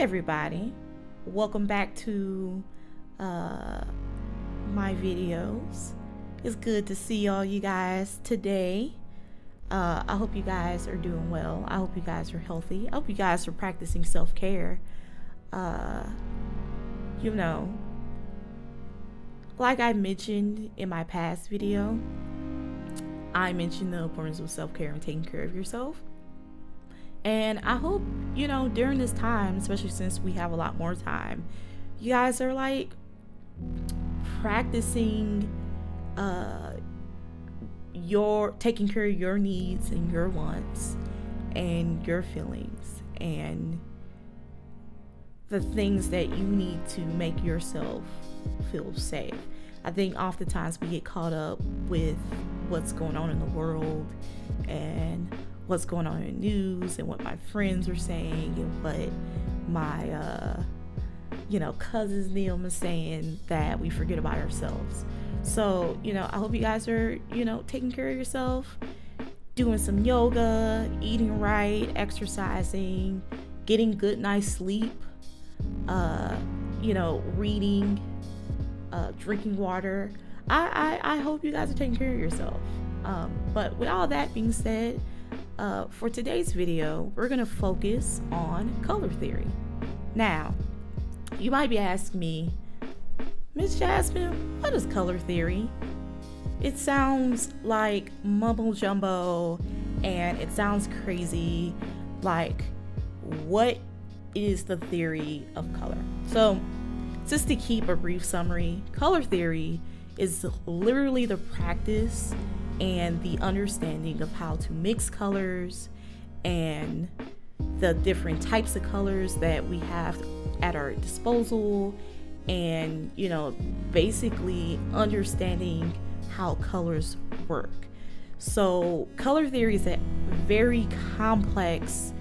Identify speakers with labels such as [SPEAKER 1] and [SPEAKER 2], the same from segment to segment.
[SPEAKER 1] everybody, welcome back to my videos. It's good to see all you guys today. I hope you guys are doing well. I hope you guys are healthy. I hope you guys are practicing self-care. You know, like I mentioned in my past video, I mentioned the importance of self-care and taking care of yourself. And I hope, you know, during this time, especially since we have a lot more time, you guys are like practicing your taking care of your needs and your wants and your feelings and the things that you need to make yourself feel safe. I think oftentimes we get caught up with what's going on in the world and what's going on in the news and what my friends are saying and what my cousins them are saying, that we forget about ourselves. So, you know, I hope you guys are, taking care of yourself, doing some yoga, eating right, exercising, getting good night's sleep, reading, drinking water. I hope you guys are taking care of yourself. But with all that being said, for today's video, we're going to focus on color theory. Now, you might be asking me, Miss Jasmine, what is color theory? It sounds like mumbo jumbo and it sounds crazy. Like, what is the theory of color? So, just to keep a brief summary, color theory is literally the practice and the understanding of how to mix colors and the different types of colors that we have at our disposal, and basically understanding how colors work. So color theory is a very complex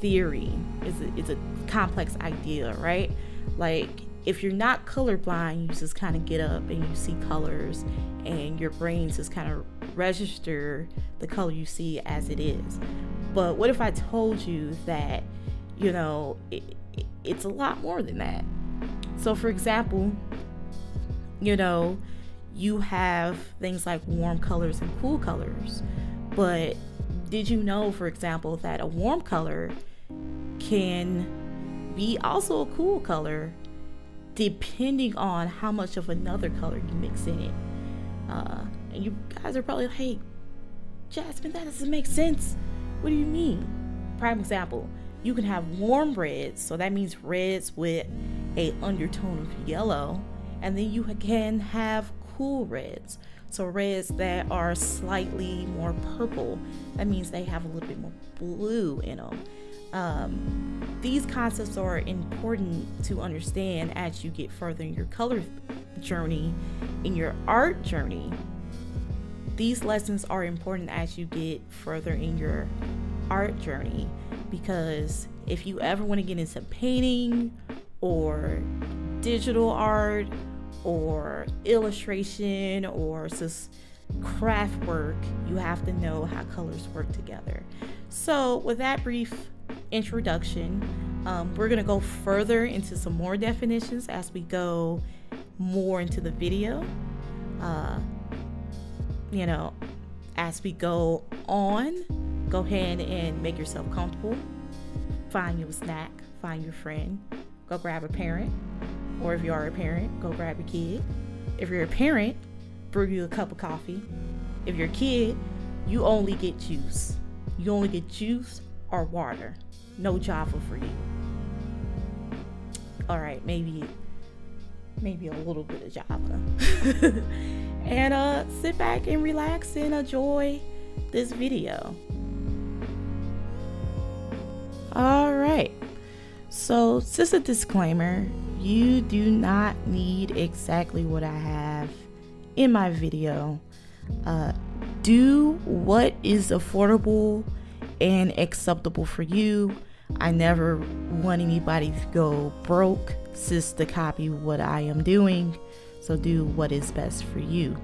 [SPEAKER 1] theory. It's a complex idea, right? Like, if you're not colorblind, you just kind of get up and you see colors and your brain just kind of register the color you see as it is. But what if I told you that, it's a lot more than that? So for example, you have things like warm colors and cool colors. But did you know, for example, that a warm color can be also a cool color depending on how much of another color you mix in it? And you guys are probably like, hey, Jasmine, that doesn't make sense. What do you mean? Prime example, you can have warm reds, so that means reds with a undertone of yellow, and then you can have cool reds, so reds that are slightly more purple. That means they have a little bit more blue in them. These concepts are important to understand as you get further in your color journey, in your art journey. These lessons are important as you get further in your art journey, because if you ever want to get into painting or digital art or illustration or just craft work, you have to know how colors work together. So with that brief introduction, we're going to go further into some more definitions as we go more into the video. As we go on, go ahead and make yourself comfortable. Find you a snack, find your friend, go grab a parent, or if you are a parent, go grab a kid. If you're a parent, brew you a cup of coffee. If you're a kid, you only get juice. You only get juice or water. No Java for you. All right, maybe a little bit of Java. And sit back and relax and enjoy this video. All right, so just a disclaimer, you do not need exactly what I have in my video. Do what is affordable and acceptable for you. I never want anybody to go broke just to copy what I am doing. So do what is best for you.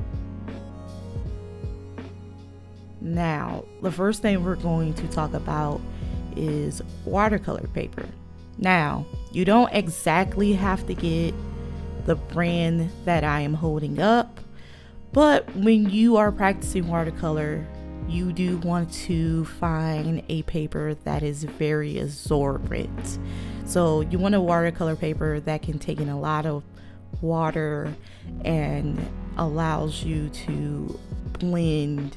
[SPEAKER 1] Now, the first thing we're going to talk about is watercolor paper. Now, you don't exactly have to get the brand that I am holding up, but when you are practicing watercolor, you do want to find a paper that is very absorbent. So you want a watercolor paper that can take in a lot of water and allows you to blend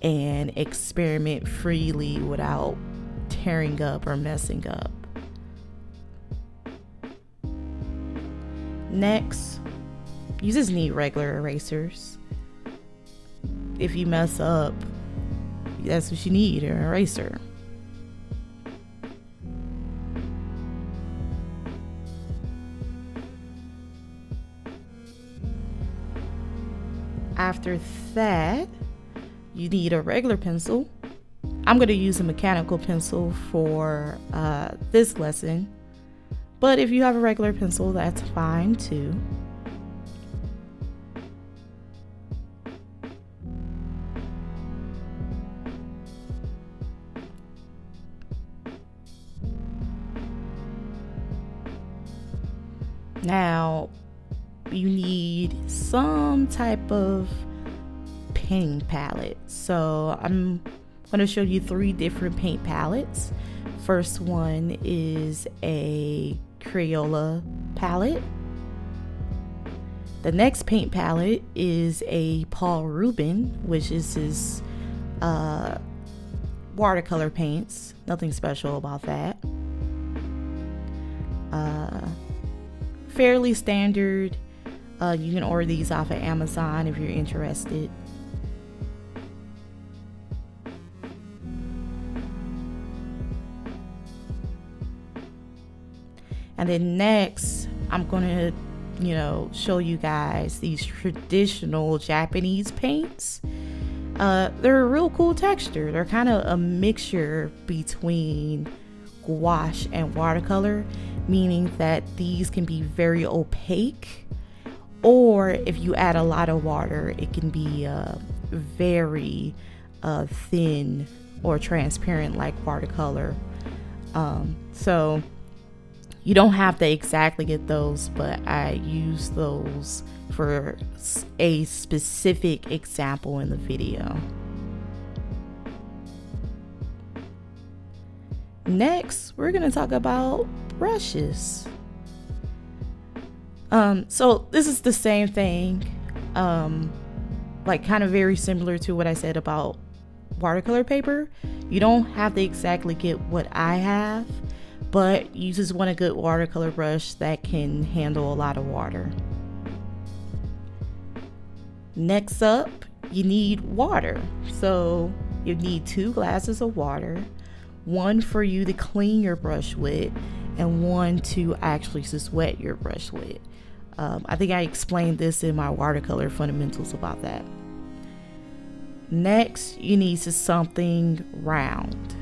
[SPEAKER 1] and experiment freely without tearing up or messing up. Next, you just need regular erasers. If you mess up, that's what you need, an eraser. After that, you need a regular pencil. I'm going to use a mechanical pencil for this lesson, but if you have a regular pencil, that's fine too. Now, you need some type of painting palette. So I'm going to show you 3 different paint palettes. First one is a Crayola palette. The next paint palette is a Paul Rubin, which is his watercolor paints. Nothing special about that. Fairly standard. You can order these off of Amazon if you're interested. And then next, I'm gonna, show you guys these traditional Japanese paints. They're a real cool texture. They're kind of a mixture between gouache and watercolor, meaning that these can be very opaque, or if you add a lot of water, it can be very thin or transparent like watercolor. So you don't have to exactly get those, but I use those for a specific example in the video. Next, we're going to talk about brushes. So this is the same thing, like kind of very similar to what I said about watercolor paper. You don't have to exactly get what I have, but you just want a good watercolor brush that can handle a lot of water. Next up, you need water. So you need 2 glasses of water, one for you to clean your brush with and one to actually just wet your brush with. I think I explained this in my watercolor fundamentals about that. Next, you need something round.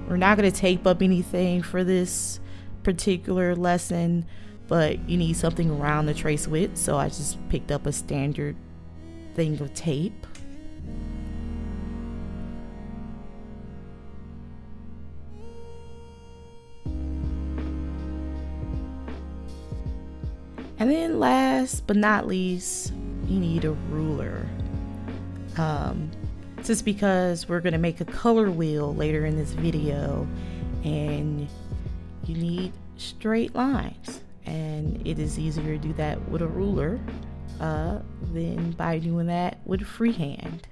[SPEAKER 1] We're not going to tape up anything for this particular lesson, but you need something round to trace with, so I just picked up a standard thing of tape. And then last but not least, you need a ruler. Just because we're going to make a color wheel later in this video, and you need straight lines, and it is easier to do that with a ruler than by doing that with freehand.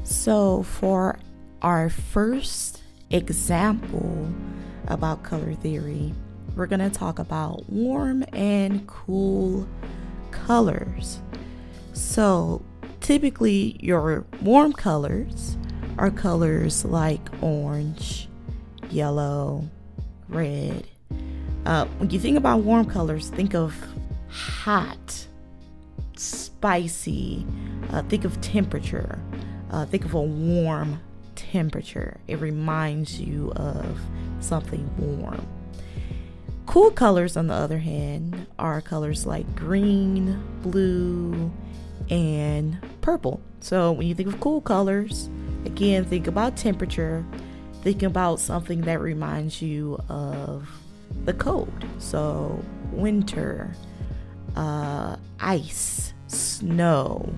[SPEAKER 1] So for our first example about color theory, we're going to talk about warm and cool colors. So typically your warm colors are colors like orange, yellow, red. When you think about warm colors, think of hot, spicy, think of temperature, think of a warm temperature. It reminds you of something warm. Cool colors, on the other hand, are colors like green, blue, and purple. So when you think of cool colors, Again, think about temperature. Think about something that reminds you of the cold. So winter, ice, snow.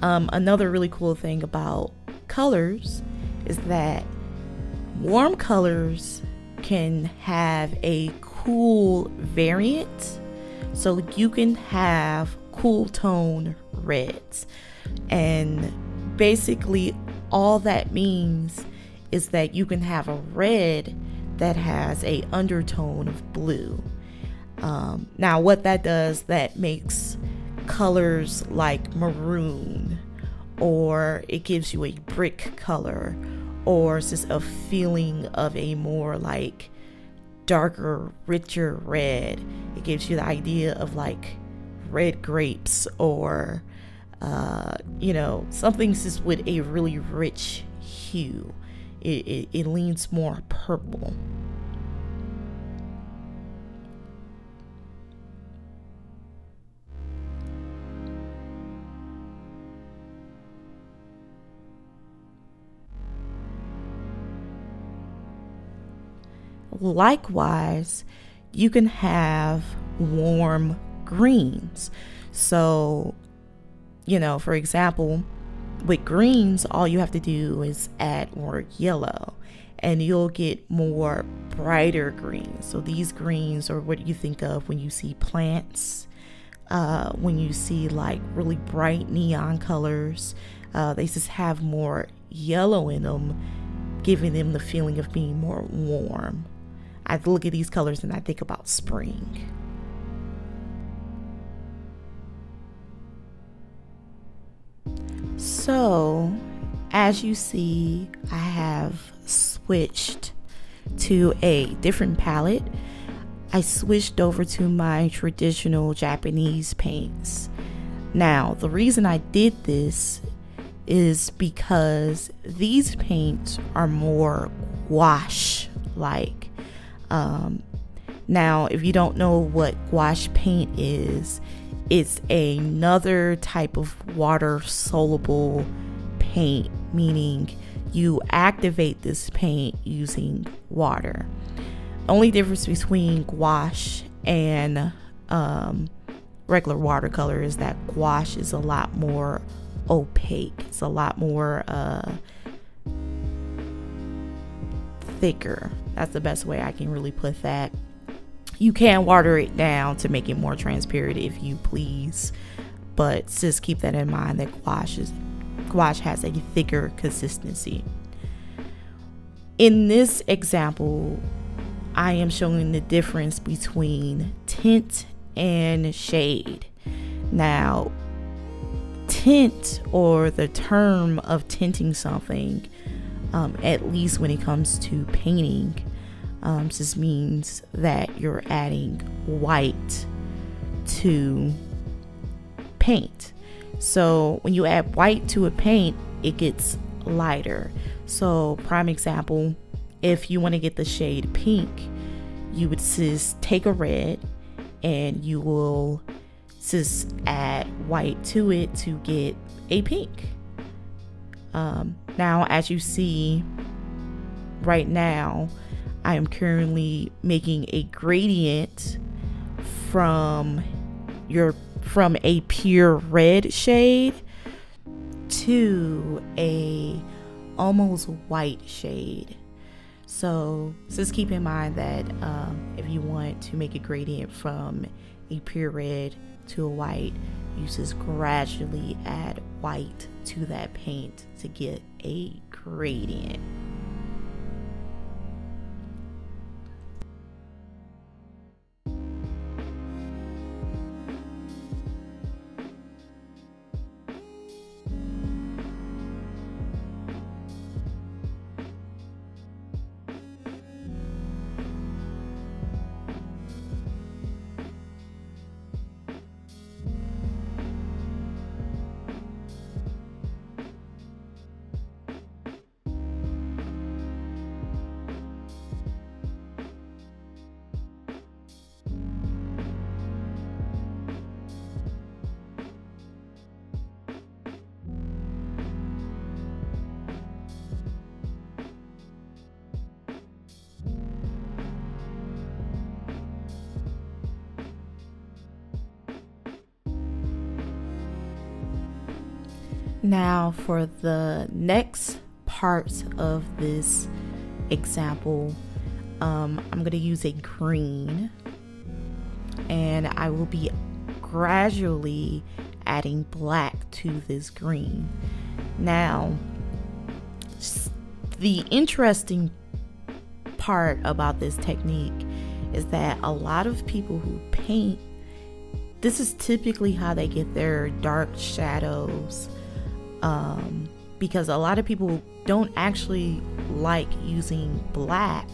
[SPEAKER 1] Another really cool thing about colors is that warm colors can have a cool variant. So you can have cool tone reds. And basically all that means is that you can have a red that has a undertone of blue. Now what that does, that makes colors like maroon, or it gives you a brick color, or it's just a feeling of a more like darker, richer red. It gives you the idea of like red grapes, or something's just with a really rich hue. It leans more purple. Likewise, you can have warm greens. So, for example, with greens, all you have to do is add more yellow and you'll get more brighter greens. So these greens are what you think of when you see plants, when you see like really bright neon colors. They just have more yellow in them, giving them the feeling of being more warm. I look at these colors and I think about spring. So, as you see, I have switched to a different palette. I switched over to my traditional Japanese paints. Now, the reason I did this is because these paints are more gouache-like. Now, if you don't know what gouache paint is, it's another type of water soluble paint, meaning you activate this paint using water. Only difference between gouache and regular watercolor is that gouache is a lot more opaque. It's a lot more thicker. That's the best way I can really put that. You can water it down to make it more transparent if you please, but just keep that in mind that gouache has a thicker consistency. In this example, I am showing the difference between tint and shade. Now, tint, or the term of tinting something, at least when it comes to painting, just means that you're adding white to paint. So when you add white to a paint, it gets lighter. So prime example, if you want to get the shade pink, you would just take a red and you will just add white to it to get a pink. Now, as you see right now, I am currently making a gradient from a pure red shade to a almost white shade. So just keep in mind that if you want to make a gradient from a pure red to a white, you just gradually add white to that paint to get a gradient. Now for the next parts of this example, I'm going to use a green, and I will be gradually adding black to this green. Now, the interesting part about this technique is that a lot of people who paint, this is typically how they get their dark shadows, because a lot of people don't actually like using black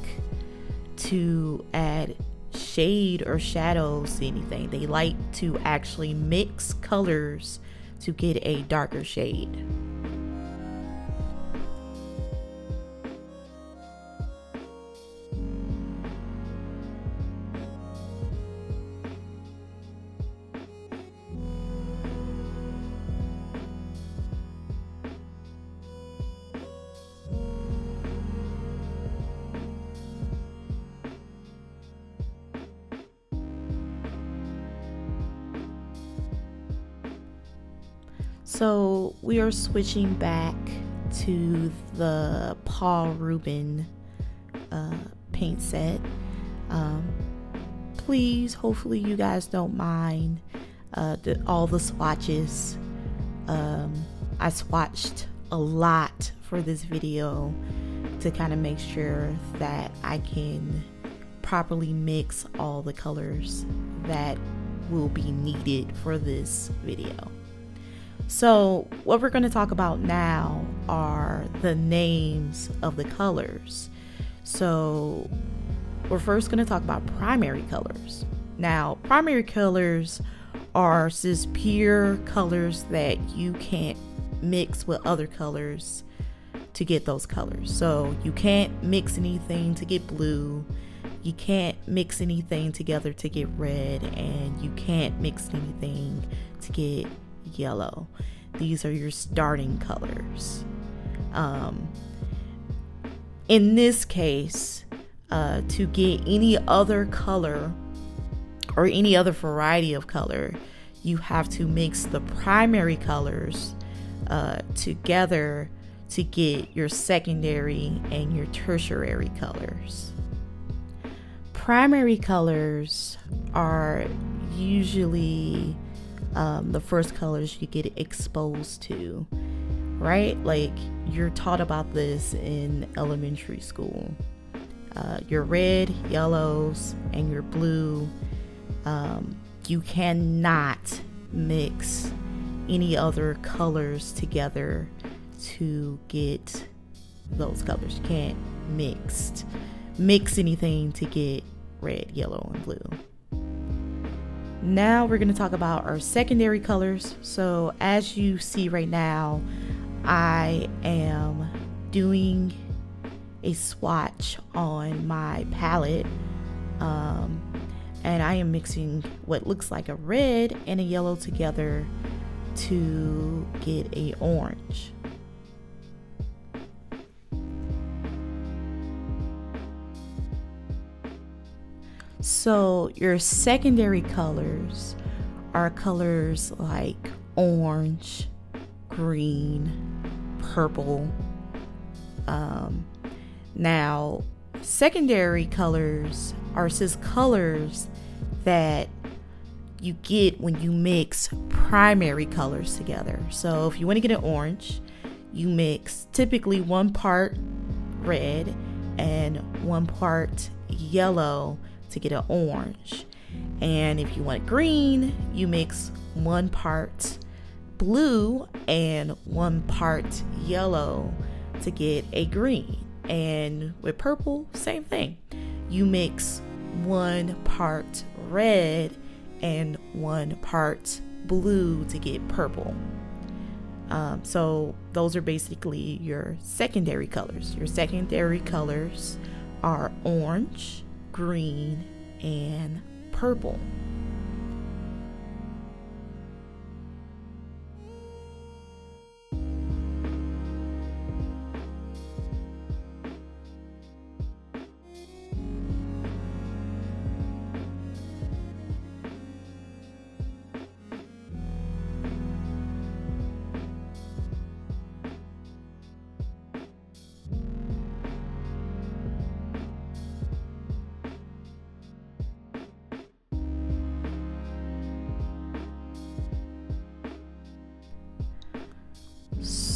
[SPEAKER 1] to add shade or shadows to anything. They like to actually mix colors to get a darker shade. So we are switching back to the Paul Rubin paint set. Please, hopefully you guys don't mind all the swatches. I swatched a lot for this video to kind of make sure that I can properly mix all the colors that will be needed for this video. So what we're going to talk about now are the names of the colors. So we're first going to talk about primary colors. Now, primary colors are just pure colors that you can't mix with other colors to get those colors. So you can't mix anything to get blue, you can't mix anything together to get red, and you can't mix anything to get yellow. These are your starting colors. In this case, to get any other color or any other variety of color, you have to mix the primary colors together to get your secondary and your tertiary colors. Primary colors are usually the first colors you get exposed to, right? Like, you're taught about this in elementary school. Your red, yellows, and your blue, you cannot mix any other colors together to get those colors. You can't mix anything to get red, yellow, and blue. Now we're going to talk about our secondary colors. So as you see right now, I am doing a swatch on my palette, and I am mixing what looks like a red and a yellow together to get a orange. So your secondary colors are colors like orange, green, purple. Now, secondary colors are just colors that you get when you mix primary colors together. So if you want to get an orange, you mix typically 1 part red and 1 part yellow to get an orange. And if you want green, you mix 1 part blue and 1 part yellow to get a green. And with purple, same thing. You mix 1 part red and 1 part blue to get purple. So those are basically your secondary colors. Your secondary colors are orange, green, and purple.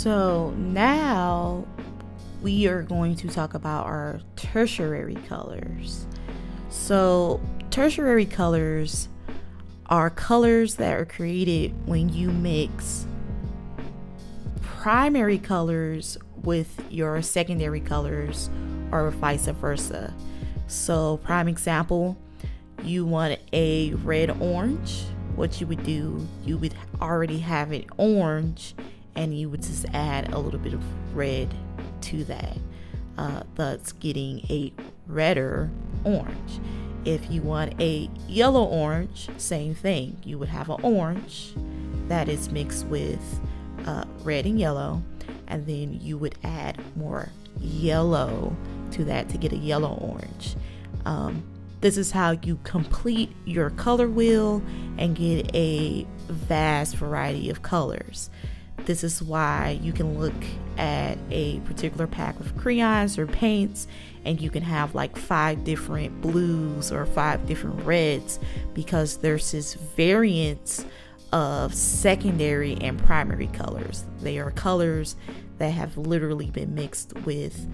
[SPEAKER 1] So now we are going to talk about our tertiary colors. So tertiary colors are colors that are created when you mix primary colors with your secondary colors or vice versa. So prime example, you want a red orange. What you would do, you would already have an orange and you would just add a little bit of red to that, thus getting a redder orange. If you want a yellow orange, same thing. You would have an orange that is mixed with red and yellow, and then you would add more yellow to that to get a yellow orange. This is how you complete your color wheel and get a vast variety of colors. This is why you can look at a particular pack of crayons or paints and you can have like 5 different blues or 5 different reds, because there's this variance of secondary and primary colors. They are colors that have literally been mixed with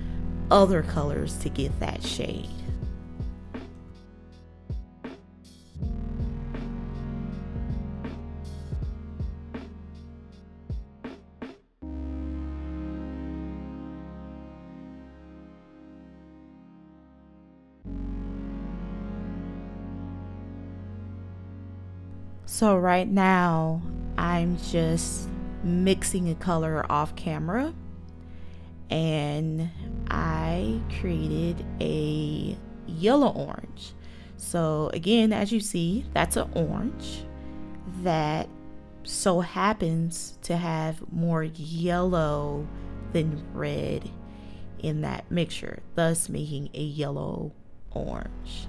[SPEAKER 1] other colors to get that shade. So right now I'm just mixing a color off camera, and I created a yellow orange. So again, as you see, that's an orange that so happens to have more yellow than red in that mixture, thus making a yellow orange.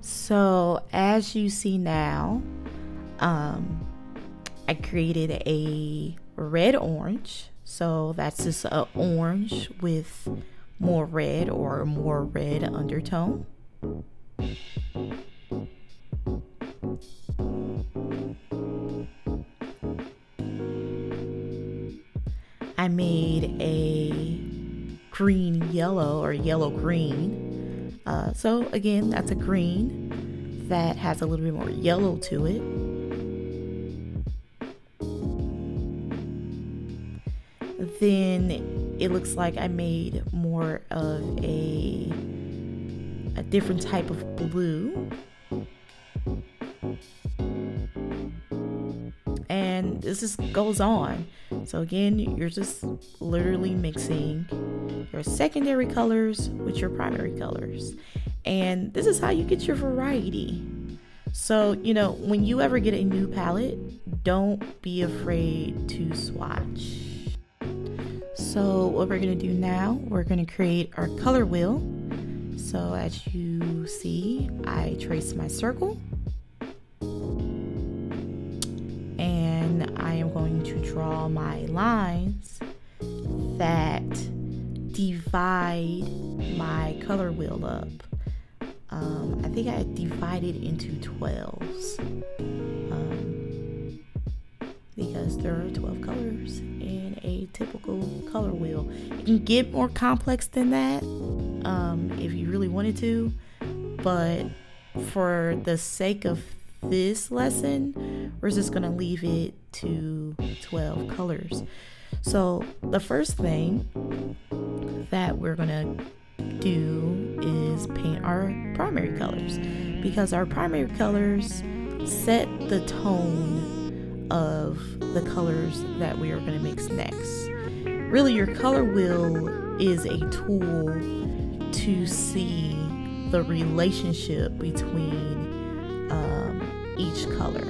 [SPEAKER 1] So as you see now, I created a red orange. So that's just an orange with more red or more red undertone. I made a green yellow or yellow green. So again, that's a green that has a little bit more yellow to it. Then it looks like I made more of a different type of blue. And this just goes on. So again, you're just literally mixing your secondary colors with your primary colors. And this is how you get your variety. So, you know, when you ever get a new palette, don't be afraid to swatch. So what we're gonna do now, we're gonna create our color wheel. So as you see, I trace my circle. And I am going to draw my lines that divide my color wheel up. I think I divided into 12s because there are 12 colors in a typical color wheel. It can get more complex than that if you really wanted to, but for the sake of this lesson, we're just gonna leave it to 12 colors. So the first thing that we're gonna do is paint our primary colors, because our primary colors set the tone of the colors that we are going to mix next. Really, your color wheel is a tool to see the relationship between each color.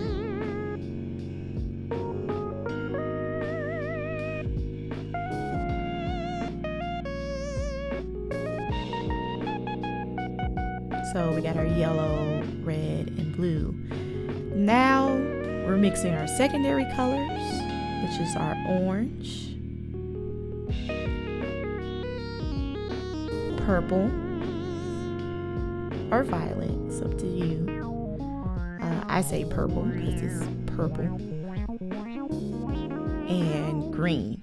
[SPEAKER 1] yellow, red, and blue. Now we're mixing our secondary colors, which is our orange, purple, or violet. It's up to you. I say purple because it's purple, and green.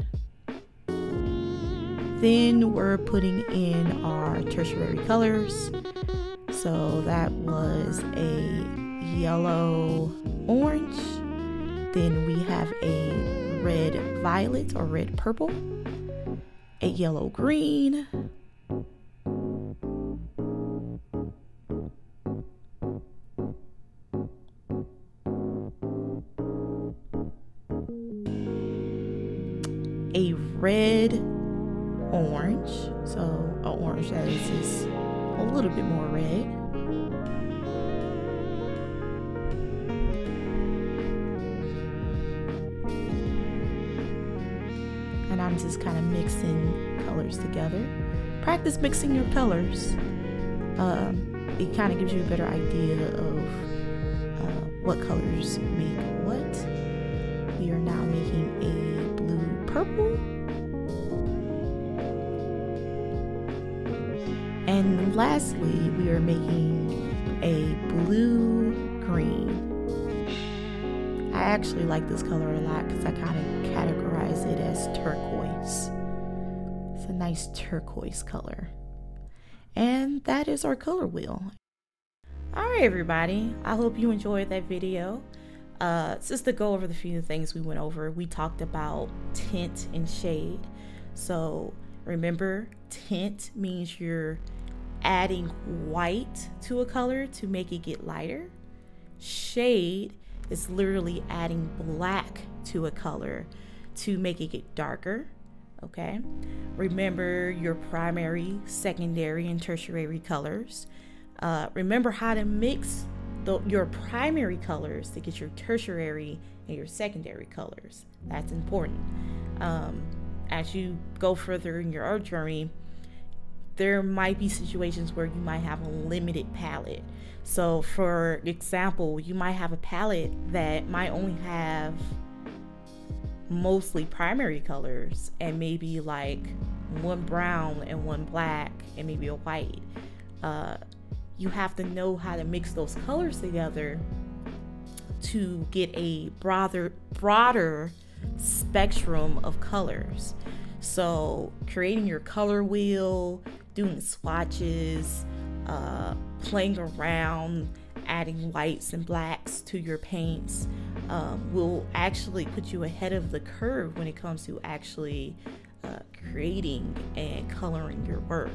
[SPEAKER 1] Then we're putting in our tertiary colors. So that was a yellow orange. Then we have a red violet or red purple, a yellow green, a red orange, so an orange that is just a little bit more red, and I'm just kind of mixing colors together. Practice mixing your colors. It kind of gives you a better idea of what colors make what. We are now making a blue purple, and lastly we are making a blue green. I actually like this color a lot because I kind of categorize it as turquoise. It's a nice turquoise color. And that is our color wheel. Alright everybody, I hope you enjoyed that video. Just to go over the few things we went over, we talked about tint and shade. So remember, tint means you're adding white to a color to make it get lighter. Shade is literally adding black to a color to make it get darker. Okay, remember your primary, secondary, and tertiary colors. Remember how to mix your primary colors to get your tertiary and your secondary colors. That's important. As you go further in your art journey, there might be situations where you might have a limited palette. So for example, you might have a palette that might only have mostly primary colors and maybe like one brown and one black and maybe a white. You have to know how to mix those colors together to get a broader spectrum of colors. So creating your color wheel, doing swatches, playing around, adding whites and blacks to your paints will actually put you ahead of the curve when it comes to actually creating and coloring your work.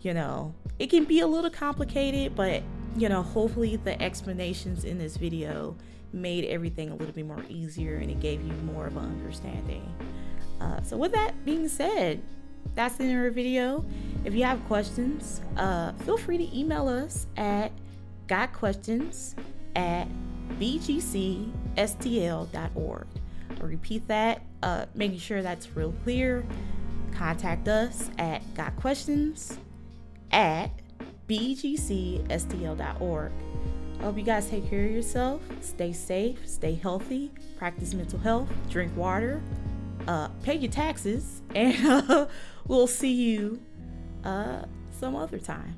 [SPEAKER 1] You know, it can be a little complicated, but you know, hopefully the explanations in this video made everything a little bit more easier and it gave you more of an understanding. So with that being said, that's the end of our video. If you have questions, feel free to email us at gotquestions@bgcstl.org. I'll repeat that, making sure that's real clear. Contact us at gotquestions@bgcstl.org. I hope you guys take care of yourself, stay safe, stay healthy, practice mental health, drink water, pay your taxes, and we'll see you some other time.